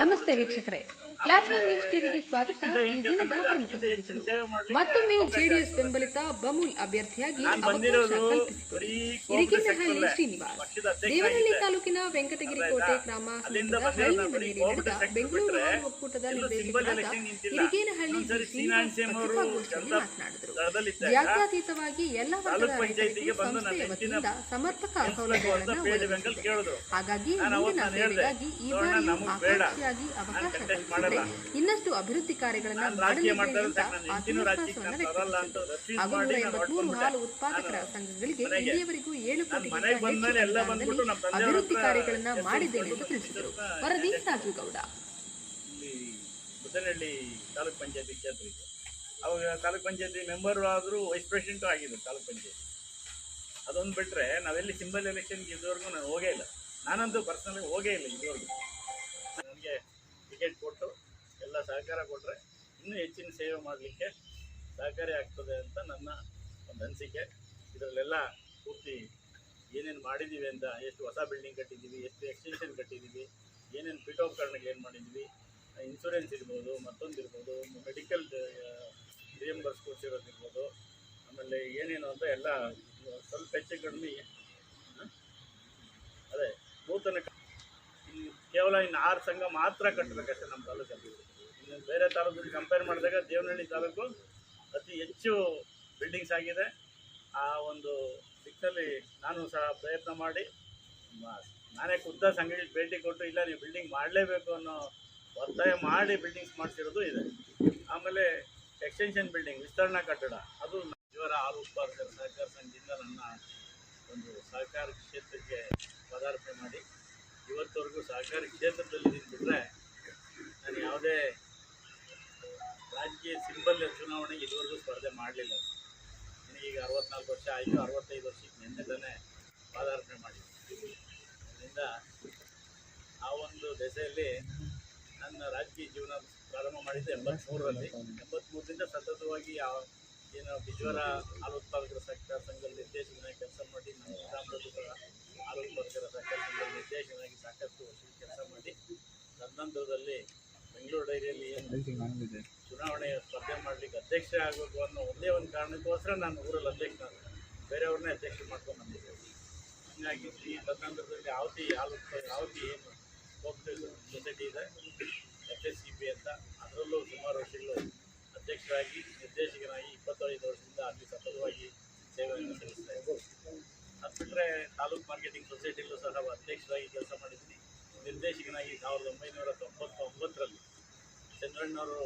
ನಮಸ್ತೆ ವೀಕ್ಷಕರೇ, classic news ಟಿವಿಗೆ ಸ್ವಾಗತ. ಈ ದಿನದ ಪ್ರಮುಖ ಸುದ್ದಿಗಳು. ಮತ್ತೊಮ್ಮೆ ಜೆಡಿಎಸ್ ಬೆಂಬಲಿತ ಬಮೂಲ್ ಅಭ್ಯರ್ಥಿಯಾಗಿ ಅವಕಾಶ ಕಲ್ಪಿಸಿತು. ಇರಿಗೇನಹಳ್ಳಿ ಶ್ರೀನಿವಾಸ್. ದೇವನಹಳ್ಳಿ ತಾಲೂಕಿನ ವೆಂಕಟಗಿರಿ ಕೋಟೆ ಗ್ರಾಮ ಸಮೀಪದ ಹಳ್ಳಿ ಮನೆಯಲ್ಲಿ ನಡೆದ ಬೆಂಗಳೂರು ಹಾಲು ಒಕ್ಕೂಟದ ನಿರ್ದೇಶಕರಾದ ಇರಿಗೇನಹಳ್ಳಿ ಶ್ರೀನಿವಾಸ್ ಪತ್ರಿಕಾಗೋಷ್ಠಿಯಲ್ಲಿ ಮಾತನಾಡಿದರು. ಜಾತ್ಯತೀತವಾಗಿ ಎಲ್ಲ ವರ್ಗದ ರೈತರಿಗೂ ಸಂಸ್ಥೆಯ ವತಿಯಿಂದ ಸಮರ್ಪಕ ಸೌಲಭ್ಯಗಳನ್ನು ಒದಗಿಸಿದೆ. ಹಾಗಾಗಿ ಮುಂದಿನ ಸೇವೆಗಾಗಿ ಈ ಬಾರಿಯೂ ಆಕಾಂಕ್ಷಿಯಾಗಿ ಅವಕಾಶ ಕಲ್ಪಿಸಿದರೆ ಇನ್ನಷ್ಟು ಅಭಿವೃದ್ಧಿ ಕಾರ್ಯಗಳನ್ನು ಮಾಡಲಿದ್ದೇನೆ ಅಂತ ಆತ್ಮವಿಶ್ವಾಸವನ್ನು ವ್ಯಕ್ತಪಡಿಸಿದರು. ಹಾಗೂ 183 ಹಾಲು ಉತ್ಪಾದಕರ ಸಂಘಗಳಿಗೆ ಇಲ್ಲಿಯವರೆಗೂ 7 ಕೋಟಿಗಿಂತ ಹೆಚ್ಚು ಅನುದಾನದಲ್ಲಿ ಅಭಿವೃದ್ಧಿ ಕಾರ್ಯಗಳನ್ನು ಮಾಡಿದ್ದೇನೆ ಎಂದು ತಿಳಿಸಿದರು. ವರದಿ ರಾಜುಗೌಡ. ಮುದ್ದನಹಳ್ಳಿ ತಾಲೂಕ್ ಪಂಚಾಯತಿ ಕ್ಷೇತ್ರಕ್ಕೆ ಅವಾಗ ತಾಲೂಕ್ ಪಂಚಾಯತಿ ಮೆಂಬರು ಆದರೂ ವೈಸ್ ಪ್ರೆಸಿಡೆಂಟು ಆಗಿದ್ದರು ತಾಲೂಕ್ ಪಂಚಾಯತಿ. ಅದೊಂದು ಬಿಟ್ಟರೆ ನಾವೆಲ್ಲಿ ಸಿಂಬಲ್ ಎಲೆಕ್ಷನ್ಗೆ ಇದುವರೆಗೂ ನಾನು ಹೋಗೇ ಇಲ್ಲ. ನಾನಂತೂ ಪರ್ಸನಲಿ ಹೋಗೇ ಇಲ್ಲ ಇದುವರೆಗೂ. ನನಗೆ ಟಿಕೆಟ್ ಕೊಟ್ಟು ಎಲ್ಲ ಸಹಕಾರ ಕೊಟ್ಟರೆ ಇನ್ನೂ ಹೆಚ್ಚಿನ ಸೇವೆ ಮಾಡಲಿಕ್ಕೆ ಸಹಕಾರಿ ಆಗ್ತದೆ ಅಂತ ನನ್ನ ಒಂದು ಅನಿಸಿಕೆ. ಇದರಲ್ಲೆಲ್ಲ ಪೂರ್ತಿ ಏನೇನು ಮಾಡಿದ್ದೀವಿ ಅಂತ, ಎಷ್ಟು ಹೊಸ ಬಿಲ್ಡಿಂಗ್ ಕಟ್ಟಿದ್ದೀವಿ, ಎಷ್ಟು ಎಕ್ಸ್ಟೆನ್ಷನ್ ಕಟ್ಟಿದ್ದೀವಿ, ಏನೇನು ಪೀಠೋಪಕರಣಕ್ಕೆ ಏನು ಮಾಡಿದ್ದೀವಿ, ಇನ್ಶೂರೆನ್ಸ್ ಇರ್ಬೋದು, ಮತ್ತೊಂದು ಇರ್ಬೋದು, ಮೆಡಿಕಲ್ ರಿಯಂಬರ್ಸ್ ಕೊಡ್ಸಿರೋದಿರ್ಬೋದು, ಆಮೇಲೆ ಏನೇನು ಅಂತ ಎಲ್ಲ ಸ್ವಲ್ಪ ಹೆಚ್ಚು ಕಡಿಮೆ ಅದೇ ನೂತನ ಕೇವಲ ಇನ್ನು 6 ಸಂಘ ಮಾತ್ರ ಕಟ್ಟಬೇಕಷ್ಟೇ ನಮ್ಮ ತಾಲೂಕಲ್ಲಿ. ಇನ್ನು ಬೇರೆ ತಾಲೂಕಿಗೆ ಕಂಪೇರ್ ಮಾಡಿದಾಗ ದೇವನಹಳ್ಳಿ ತಾಲೂಕು ಅತಿ ಹೆಚ್ಚು ಬಿಲ್ಡಿಂಗ್ಸ್ ಆಗಿದೆ. ಆ ಒಂದು ದಿಕ್ಕಲ್ಲಿ ನಾನು ಸಹ ಪ್ರಯತ್ನ ಮಾಡಿ ನಾನೇ ಖುದ್ದ ಸಂಘಗಳಿಗೆ ಭೇಟಿ ಕೊಟ್ಟು ಇಲ್ಲ ನೀವು ಬಿಲ್ಡಿಂಗ್ ಮಾಡಲೇಬೇಕು ಅನ್ನೋ ಒತ್ತಾಯ ಮಾಡಿ ಬಿಲ್ಡಿಂಗ್ಸ್ ಮಾಡಿಸಿರೋದು ಇದೆ. ಆಮೇಲೆ ಎಕ್ಸ್ಟೆನ್ಷನ್ ಬಿಲ್ಡಿಂಗ್ ವಿಸ್ತರಣಾ ಕಟ್ಟಡ ಅದು ಇವರ ಹಾಲು ಉತ್ಪಾದಕರ ಸಹಕಾರ ಸಂಘದಿಂದ ನನ್ನ ಒಂದು ಸಹಕಾರ ಕ್ಷೇತ್ರಕ್ಕೆ ಪದಾರ್ಪಣೆ ಮಾಡಿ ಇವತ್ತವರೆಗೂ ಸಹಕಾರಿ ಕ್ಷೇತ್ರದಲ್ಲಿ ಬಿಟ್ಟರೆ ನಾನು ಯಾವುದೇ ರಾಜಕೀಯ ಸಿಂಬಲ್ ಚುನಾವಣೆಗೆ ಇದುವರೆಗೂ ಸ್ಪರ್ಧೆ ಮಾಡಲಿಲ್ಲ. ನನಗೀಗ 64 ವರ್ಷ ಆಯಿತು. 65 ವರ್ಷಕ್ಕೆ ನಿನ್ನೆ ತಾನೇ ಪಾದಾರ್ಪಣೆ ಮಾಡಿದ್ದೀನಿ. ಅದರಿಂದ ಆ ಒಂದು ದೆಸೆಯಲ್ಲಿ ನನ್ನ ರಾಜಕೀಯ ಜೀವನ ಪ್ರಾರಂಭ ಮಾಡಿದ್ದು 83ರಲ್ಲಿ. 83ರಿಂದ ಸತತವಾಗಿ ಏನು ಬಿಜ್ವರ ಹಾಲು ಉತ್ಪಾದಕರ ಸಹಕಾರ ಸಂಘದ ನಿರ್ದೇಶಕನಾಗಿ ಕೆಲಸ ಮಾಡಿ, ನಮ್ಮ ಗ್ರಾಮದಲ್ಲೂ ಹಾಲು ಉತ್ಪಾದಕರ ಸಹಕಾರ ಸಂಘದ ನಿರ್ದೇಶಕನಾಗಿ ಸಾಕಷ್ಟು ವರ್ಷ ಕೆಲಸ ಮಾಡಿ, ತದನಂತರದಲ್ಲಿ ಬೆಂಗಳೂರು ಡೈರಿಯಲ್ಲಿ ಏನು ಚುನಾವಣೆ ಸ್ಪರ್ಧೆ ಮಾಡಲಿಕ್ಕೆ ಅಧ್ಯಕ್ಷ ಆಗಬೇಕು ಅನ್ನೋ ಒಂದೇ ಒಂದು ಕಾರಣಕ್ಕೋಸ್ಕರ ನಾನು ಊರಲ್ಲಿ ಅಧ್ಯಕ್ಷ, ಬೇರೆಯವ್ರನ್ನೇ ಅಧ್ಯಕ್ಷ ಮಾಡ್ಕೊಂಡು ಬಂದಿದ್ದೆ. ಹೀಗಾಗಿ ಈ ತದನಂತರದಲ್ಲಿ ಆವತಿ ಏನು ಕೋಆಪರೇಟಿವ್ ಸೊಸೈಟಿ ಇದೆ, FSCB ಅಂತ, ಅದರಲ್ಲೂ ಸುಮಾರು ವರ್ಷಗಳು ಅಧ್ಯಕ್ಷರಾಗಿ ನಿರ್ದೇಶಕನಾಗಿ 25 ವರ್ಷದಿಂದ ಅಲ್ಲಿ ಸತತವಾಗಿ ಸೇವೆಯನ್ನು ಸಲ್ಲಿಸ್ತಾ ಇದ್ದರು. ಅದು ಬಿಟ್ಟರೆ ತಾಲೂಕು ಮಾರ್ಕೆಟಿಂಗ್ ಸೊಸೈಟಿಯಲ್ಲೂ ಸಹ ಅಧ್ಯಕ್ಷರಾಗಿ ಕೆಲಸ ಮಾಡಿದ್ದೀನಿ. ನಿರ್ದೇಶಕನಾಗಿ 1999ರಲ್ಲಿ ಚಂದ್ರಣ್ಣವರು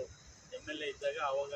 MLA ಇದ್ದಾಗ ಆವಾಗ